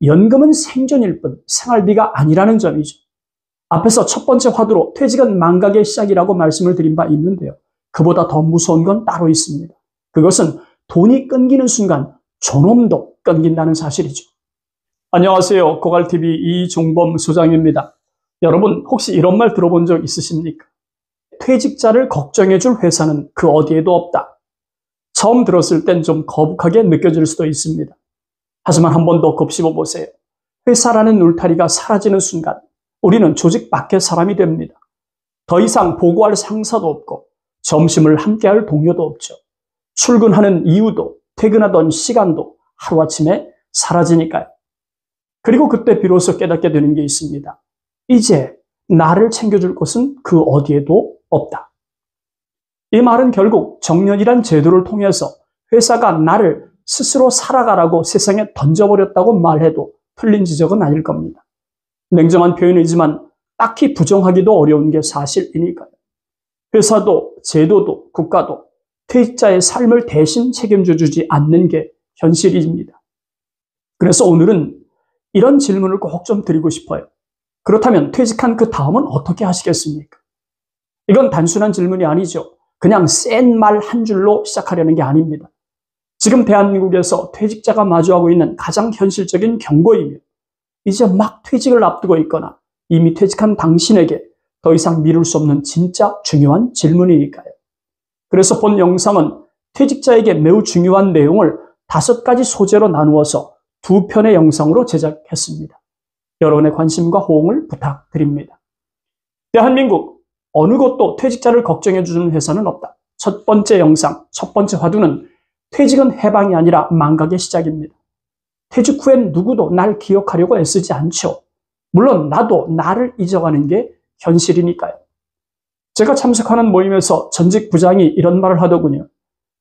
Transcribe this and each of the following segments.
연금은 생존일 뿐 생활비가 아니라는 점이죠. 앞에서 첫 번째 화두로 퇴직은 망각의 시작이라고 말씀을 드린 바 있는데요. 그보다 더 무서운 건 따로 있습니다. 그것은 돈이 끊기는 순간 존엄도 끊긴다는 사실이죠. 안녕하세요. 고갈TV 이종범 소장입니다. 여러분 혹시 이런 말 들어본 적 있으십니까? 퇴직자를 걱정해줄 회사는 그 어디에도 없다. 처음 들었을 땐 좀 거북하게 느껴질 수도 있습니다. 하지만 한 번 더 곱씹어 보세요. 회사라는 울타리가 사라지는 순간 우리는 조직 밖의 사람이 됩니다. 더 이상 보고할 상사도 없고 점심을 함께할 동료도 없죠. 출근하는 이유도 퇴근하던 시간도 하루아침에 사라지니까요. 그리고 그때 비로소 깨닫게 되는 게 있습니다. 이제 나를 챙겨줄 곳은 그 어디에도 없다. 이 말은 결국 정년이란 제도를 통해서 회사가 나를 스스로 살아가라고 세상에 던져버렸다고 말해도 틀린 지적은 아닐 겁니다. 냉정한 표현이지만 딱히 부정하기도 어려운 게 사실이니까요. 회사도 제도도 국가도 퇴직자의 삶을 대신 책임져 주지 않는 게 현실입니다. 그래서 오늘은 이런 질문을 꼭 좀 드리고 싶어요. 그렇다면 퇴직한 그 다음은 어떻게 하시겠습니까? 이건 단순한 질문이 아니죠. 그냥 센 말 한 줄로 시작하려는 게 아닙니다. 지금 대한민국에서 퇴직자가 마주하고 있는 가장 현실적인 경고이며 이제 막 퇴직을 앞두고 있거나 이미 퇴직한 당신에게 더 이상 미룰 수 없는 진짜 중요한 질문이니까요. 그래서 본 영상은 퇴직자에게 매우 중요한 내용을 5가지 소재로 나누어서 2편의 영상으로 제작했습니다. 여러분의 관심과 호응을 부탁드립니다. 대한민국 어느 곳도 퇴직자를 걱정해주는 회사는 없다. 첫 번째 영상, 첫 번째 화두는 퇴직은 해방이 아니라 망각의 시작입니다. 퇴직 후엔 누구도 날 기억하려고 애쓰지 않죠. 물론 나도 나를 잊어가는 게 현실이니까요. 제가 참석하는 모임에서 전직 부장이 이런 말을 하더군요.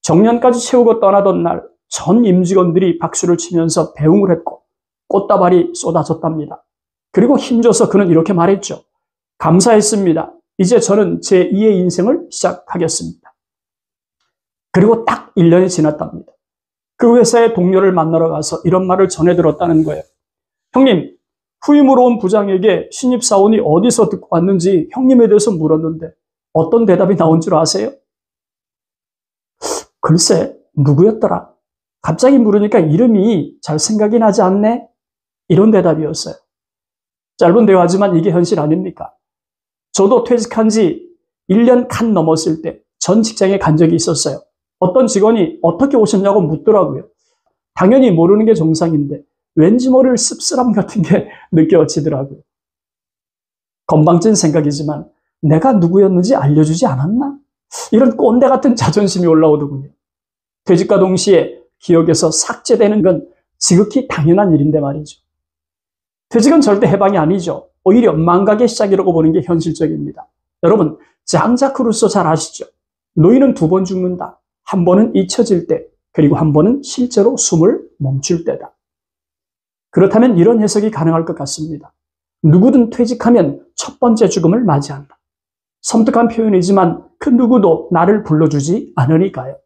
정년까지 채우고 떠나던 날 전 임직원들이 박수를 치면서 배웅을 했고 꽃다발이 쏟아졌답니다. 그리고 힘줘서 그는 이렇게 말했죠. 감사했습니다. 이제 저는 제2의 인생을 시작하겠습니다. 그리고 딱 1년이 지났답니다. 그 회사의 동료를 만나러 가서 이런 말을 전해 들었다는 거예요. 형님, 후임으로 온 부장에게 신입사원이 어디서 듣고 왔는지 형님에 대해서 물었는데 어떤 대답이 나온 줄 아세요? 글쎄, 누구였더라? 갑자기 물으니까 이름이 잘 생각이 나지 않네? 이런 대답이었어요. 짧은 대화지만 이게 현실 아닙니까? 저도 퇴직한 지 1년 간 넘었을 때 전 직장에 간 적이 있었어요. 어떤 직원이 어떻게 오셨냐고 묻더라고요. 당연히 모르는 게 정상인데 왠지 모를 씁쓸함 같은 게 느껴지더라고요. 건방진 생각이지만 내가 누구였는지 알려주지 않았나? 이런 꼰대 같은 자존심이 올라오더군요. 퇴직과 동시에 기억에서 삭제되는 건 지극히 당연한 일인데 말이죠. 퇴직은 절대 해방이 아니죠. 오히려 망각의 시작이라고 보는 게 현실적입니다. 여러분, 장자크 루소 잘 아시죠? 노인은 2번 죽는다. 한 번은 잊혀질 때, 그리고 한 번은 실제로 숨을 멈출 때다. 그렇다면 이런 해석이 가능할 것 같습니다. 누구든 퇴직하면 첫 번째 죽음을 맞이한다. 섬뜩한 표현이지만 그 누구도 나를 불러주지 않으니까요.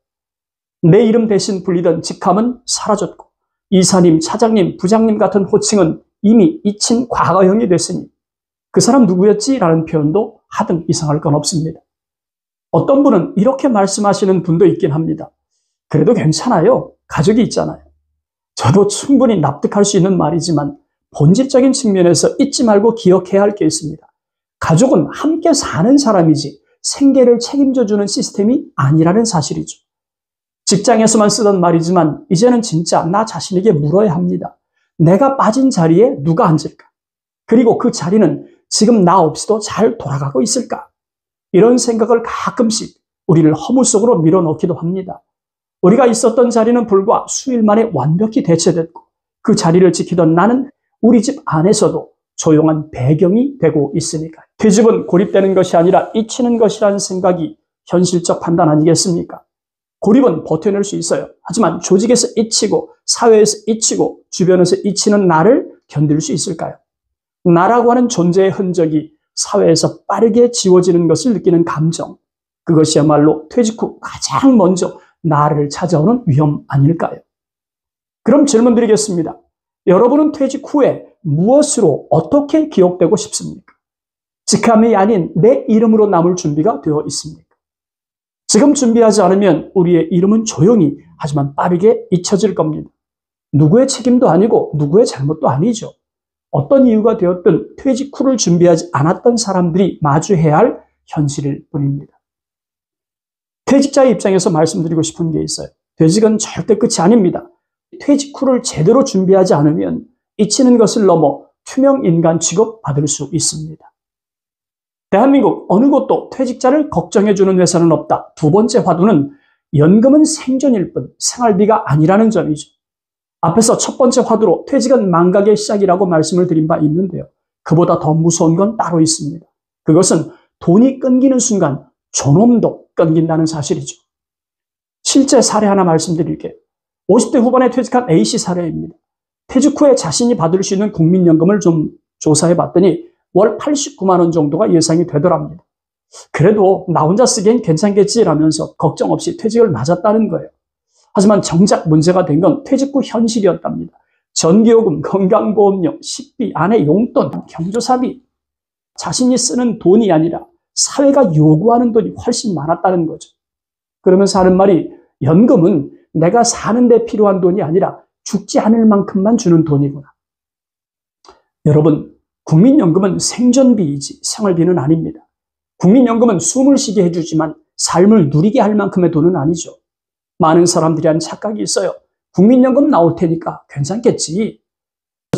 내 이름 대신 불리던 직함은 사라졌고 이사님, 차장님, 부장님 같은 호칭은 이미 잊힌 과거형이 됐으니 그 사람 누구였지? 라는 표현도 하등 이상할 건 없습니다. 어떤 분은 이렇게 말씀하시는 분도 있긴 합니다. 그래도 괜찮아요. 가족이 있잖아요. 저도 충분히 납득할 수 있는 말이지만 본질적인 측면에서 잊지 말고 기억해야 할 게 있습니다. 가족은 함께 사는 사람이지 생계를 책임져주는 시스템이 아니라는 사실이죠. 직장에서만 쓰던 말이지만 이제는 진짜 나 자신에게 물어야 합니다. 내가 빠진 자리에 누가 앉을까? 그리고 그 자리는 지금 나 없이도 잘 돌아가고 있을까? 이런 생각을 가끔씩 우리를 허무 속으로 밀어넣기도 합니다. 우리가 있었던 자리는 불과 수일 만에 완벽히 대체됐고 그 자리를 지키던 나는 우리 집 안에서도 조용한 배경이 되고 있으니까요. 퇴직은 고립되는 것이 아니라 잊히는 것이라는 생각이 현실적 판단 아니겠습니까? 고립은 버텨낼 수 있어요. 하지만 조직에서 잊히고 사회에서 잊히고 주변에서 잊히는 나를 견딜 수 있을까요? 나라고 하는 존재의 흔적이 사회에서 빠르게 지워지는 것을 느끼는 감정, 그것이야말로 퇴직 후 가장 먼저 나를 찾아오는 위험 아닐까요? 그럼 질문 드리겠습니다. 여러분은 퇴직 후에 무엇으로 어떻게 기억되고 싶습니까? 직함이 아닌 내 이름으로 남을 준비가 되어 있습니까? 지금 준비하지 않으면 우리의 이름은 조용히 하지만 빠르게 잊혀질 겁니다. 누구의 책임도 아니고 누구의 잘못도 아니죠. 어떤 이유가 되었든 퇴직 후를 준비하지 않았던 사람들이 마주해야 할 현실일 뿐입니다. 퇴직자의 입장에서 말씀드리고 싶은 게 있어요. 퇴직은 절대 끝이 아닙니다. 퇴직 후를 제대로 준비하지 않으면 잊히는 것을 넘어 투명 인간 취급 받을 수 있습니다. 대한민국 어느 곳도 퇴직자를 걱정해주는 회사는 없다. 두 번째 화두는 연금은 생존일 뿐 생활비가 아니라는 점이죠. 앞에서 첫 번째 화두로 퇴직은 망각의 시작이라고 말씀을 드린 바 있는데요. 그보다 더 무서운 건 따로 있습니다. 그것은 돈이 끊기는 순간 존엄도 끊긴다는 사실이죠. 실제 사례 하나 말씀드릴게요. 50대 후반에 퇴직한 A씨 사례입니다. 퇴직 후에 자신이 받을 수 있는 국민연금을 좀 조사해 봤더니 월 89만 원 정도가 예상이 되더랍니다. 그래도 나 혼자 쓰기엔 괜찮겠지라면서 걱정 없이 퇴직을 맞았다는 거예요. 하지만 정작 문제가 된 건 퇴직 후 현실이었답니다. 전기요금, 건강보험료, 식비, 아내 용돈, 경조사비, 자신이 쓰는 돈이 아니라 사회가 요구하는 돈이 훨씬 많았다는 거죠. 그러면서 하는 말이 연금은 내가 사는 데 필요한 돈이 아니라 죽지 않을 만큼만 주는 돈이구나. 여러분, 국민연금은 생존비이지 생활비는 아닙니다. 국민연금은 숨을 쉬게 해주지만 삶을 누리게 할 만큼의 돈은 아니죠. 많은 사람들이 한 착각이 있어요. 국민연금 나올 테니까 괜찮겠지.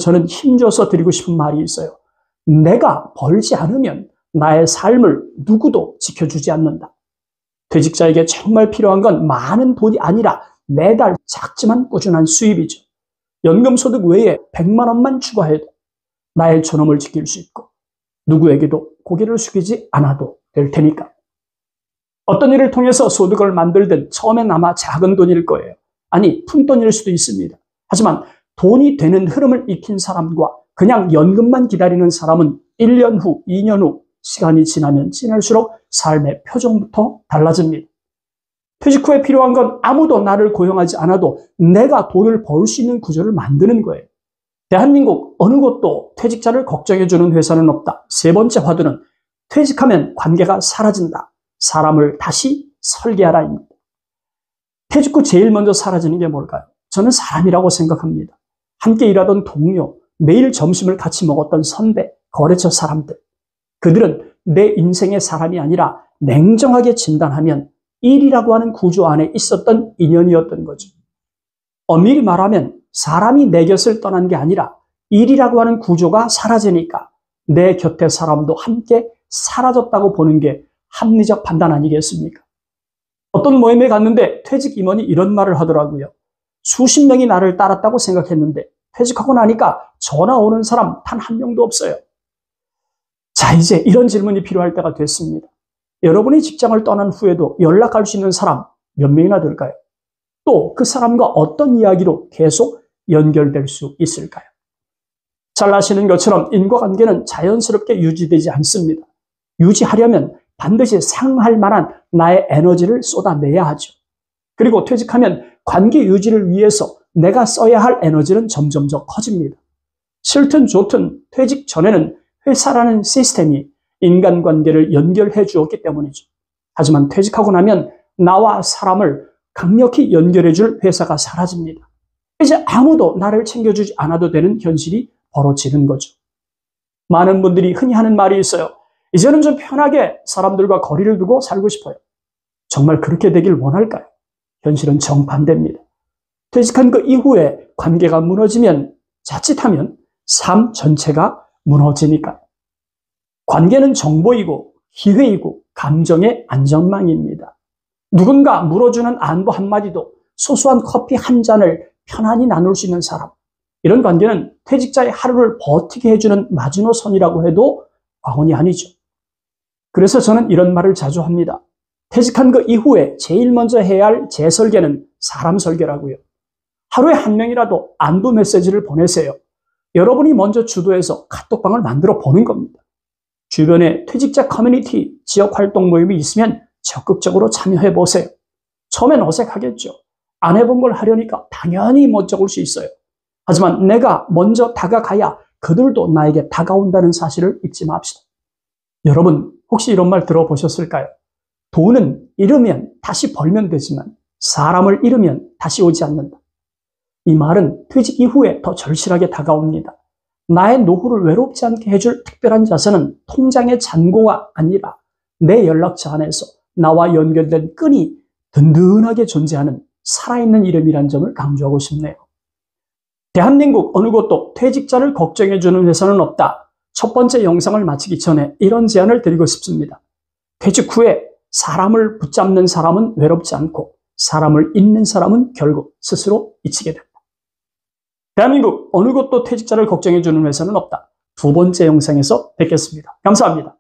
저는 힘줘서 드리고 싶은 말이 있어요. 내가 벌지 않으면 나의 삶을 누구도 지켜주지 않는다. 퇴직자에게 정말 필요한 건 많은 돈이 아니라 매달 작지만 꾸준한 수입이죠. 연금소득 외에 100만 원만 추가해도 나의 존엄을 지킬 수 있고 누구에게도 고개를 숙이지 않아도 될 테니까. 어떤 일을 통해서 소득을 만들든 처음엔 아마 작은 돈일 거예요. 아니, 푼돈일 수도 있습니다. 하지만 돈이 되는 흐름을 익힌 사람과 그냥 연금만 기다리는 사람은 1년 후, 2년 후 시간이 지나면 지날수록 삶의 표정부터 달라집니다. 퇴직 후에 필요한 건 아무도 나를 고용하지 않아도 내가 돈을 벌 수 있는 구조를 만드는 거예요. 대한민국 어느 곳도 퇴직자를 걱정해주는 회사는 없다. 세 번째 화두는 퇴직하면 관계가 사라진다. 사람을 다시 설계하라입니다. 퇴직 후 제일 먼저 사라지는 게 뭘까요? 저는 사람이라고 생각합니다. 함께 일하던 동료, 매일 점심을 같이 먹었던 선배, 거래처 사람들. 그들은 내 인생의 사람이 아니라 냉정하게 진단하면 일이라고 하는 구조 안에 있었던 인연이었던 거죠. 엄밀히 말하면 사람이 내 곁을 떠난 게 아니라 일이라고 하는 구조가 사라지니까 내 곁의 사람도 함께 사라졌다고 보는 게 합리적 판단 아니겠습니까? 어떤 모임에 갔는데 퇴직 임원이 이런 말을 하더라고요. 수십 명이 나를 따랐다고 생각했는데 퇴직하고 나니까 전화 오는 사람 단 한 명도 없어요. 자, 이제 이런 질문이 필요할 때가 됐습니다. 여러분이 직장을 떠난 후에도 연락할 수 있는 사람 몇 명이나 될까요? 또 그 사람과 어떤 이야기로 계속 연결될 수 있을까요? 잘 아시는 것처럼 인과관계는 자연스럽게 유지되지 않습니다. 유지하려면 반드시 상할 만한 나의 에너지를 쏟아내야 하죠. 그리고 퇴직하면 관계 유지를 위해서 내가 써야 할 에너지는 점점 더 커집니다. 싫든 좋든 퇴직 전에는 회사라는 시스템이 인간관계를 연결해 주었기 때문이죠. 하지만 퇴직하고 나면 나와 사람을 강력히 연결해 줄 회사가 사라집니다. 이제 아무도 나를 챙겨주지 않아도 되는 현실이 벌어지는 거죠. 많은 분들이 흔히 하는 말이 있어요. 이제는 좀 편하게 사람들과 거리를 두고 살고 싶어요. 정말 그렇게 되길 원할까요? 현실은 정반대입니다. 퇴직한 그 이후에 관계가 무너지면 자칫하면 삶 전체가 무너지니까요. 관계는 정보이고 기회이고 감정의 안전망입니다. 누군가 물어주는 안부 한마디도 소소한 커피 한 잔을 편안히 나눌 수 있는 사람. 이런 관계는 퇴직자의 하루를 버티게 해주는 마지노선이라고 해도 과언이 아니죠. 그래서 저는 이런 말을 자주 합니다. 퇴직한 그 이후에 제일 먼저 해야 할 재설계는 사람 설계라고요. 하루에 한 명이라도 안부 메시지를 보내세요. 여러분이 먼저 주도해서 카톡방을 만들어 보는 겁니다. 주변에 퇴직자 커뮤니티, 지역활동 모임이 있으면 적극적으로 참여해 보세요. 처음엔 어색하겠죠. 안 해본 걸 하려니까 당연히 못 적을 수 있어요. 하지만 내가 먼저 다가가야 그들도 나에게 다가온다는 사실을 잊지 맙시다. 여러분, 혹시 이런 말 들어보셨을까요? 돈은 잃으면 다시 벌면 되지만 사람을 잃으면 다시 오지 않는다. 이 말은 퇴직 이후에 더 절실하게 다가옵니다. 나의 노후를 외롭지 않게 해줄 특별한 자산은 통장의 잔고가 아니라 내 연락처 안에서 나와 연결된 끈이 든든하게 존재하는 살아있는 이름이란 점을 강조하고 싶네요. 대한민국 어느 곳도 퇴직자를 걱정해주는 회사는 없다. 첫 번째 영상을 마치기 전에 이런 제안을 드리고 싶습니다. 퇴직 후에 사람을 붙잡는 사람은 외롭지 않고 사람을 잊는 사람은 결국 스스로 잊히게 된다. 대한민국 어느 곳도 퇴직자를 걱정해주는 회사는 없다. 두 번째 영상에서 뵙겠습니다. 감사합니다.